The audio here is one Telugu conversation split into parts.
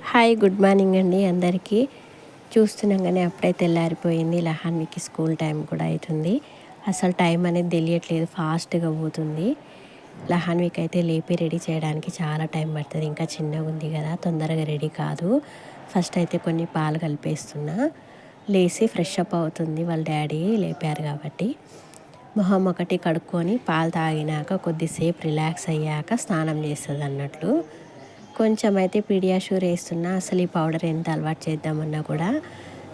హాయ్ గుడ్ మార్నింగ్ అండి అందరికీ. చూస్తున్నాగానే అప్పుడే తెల్లారిపోయింది. లహాన్వికి స్కూల్ టైం కూడా అవుతుంది. అసలు టైం అనేది తెలియట్లేదు, ఫాస్ట్గా పోతుంది. లహాన్వికి అయితే లేపి రెడీ చేయడానికి చాలా టైం పడుతుంది. ఇంకా చిన్నగా ఉంది కదా, తొందరగా రెడీ కాదు. ఫస్ట్ అయితే కొన్ని పాలు కలిపేస్తున్నా. లేచి ఫ్రెష్ అప్ అవుతుంది, వాళ్ళ డాడీ లేపారు కాబట్టి. మొహం ఒకటి కడుక్కొని పాలు తాగినాక కొద్దిసేపు రిలాక్స్ అయ్యాక స్నానం చేస్తుంది అన్నట్లు. కొంచెం అయితే పీడియాష్యూర్ వేస్తున్నా. అసలు ఈ పౌడర్ ఎంత అలవాటు చేద్దామన్నా కూడా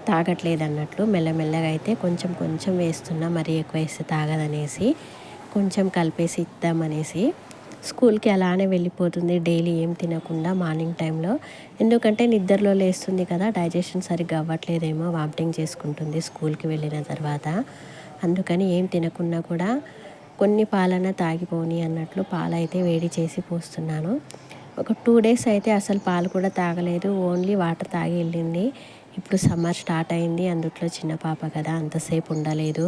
తాగట్లేదు అన్నట్లు. మెల్లమెల్లగా అయితే కొంచెం కొంచెం వేస్తున్నా, మరీ ఎక్కువ వేస్తే తాగదనేసి కొంచెం కలిపేసి ఇద్దామనేసి. స్కూల్కి అలానే వెళ్ళిపోతుంది డైలీ ఏం తినకుండా మార్నింగ్ టైంలో. ఎందుకంటే నిద్రలో లేస్తుంది కదా, డైజెషన్ సరిగ్గా అవ్వట్లేదేమో, వామిటింగ్ చేసుకుంటుంది స్కూల్కి వెళ్ళిన తర్వాత. అందుకని ఏం తినకున్నా కూడా కొన్ని పాలన తాగిపోని అన్నట్లు పాలైతే వేడి చేసి పోస్తున్నాను. ఒక 2 డేస్ అయితే అసలు పాలు కూడా తాగలేదు, ఓన్లీ వాటర్ తాగి వెళ్ళింది. ఇప్పుడు సమ్మర్ స్టార్ట్ అయింది, అందుట్లో చిన్న పాప కదా అంతసేపు ఉండలేదు.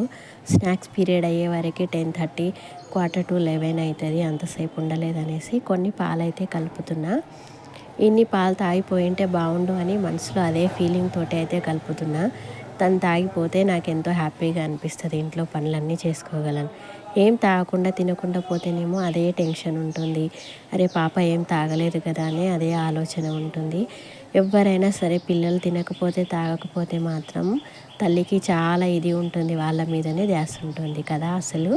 స్నాక్స్ పీరియడ్ అయ్యే వరకు 10:30 11 అవుతుంది. అంతసేపు ఉండలేదనేసి కొన్ని పాలైతే కలుపుతున్నా. ఇన్ని పాలు తాగిపోయింటే బాగుండు అని మనసులో అదే ఫీలింగ్ తోటి అయితే కలుపుతున్నా. తను తాగిపోతే నాకు ఎంతో హ్యాపీగా అనిపిస్తుంది, ఇంట్లో పనులన్నీ చేసుకోగలను. ఏం తాగకుండా తినకుండా పోతేనేమో అదే టెన్షన్ ఉంటుంది. అరే పాప ఏం తాగలేదు కదా అని అదే ఆలోచన ఉంటుంది. ఎవరైనా సరే పిల్లలు తినకపోతే తాగకపోతే మాత్రం తల్లికి చాలా ఇది ఉంటుంది, వాళ్ళ మీదనే ధ్యాస ఉంటుంది కదా అసలు.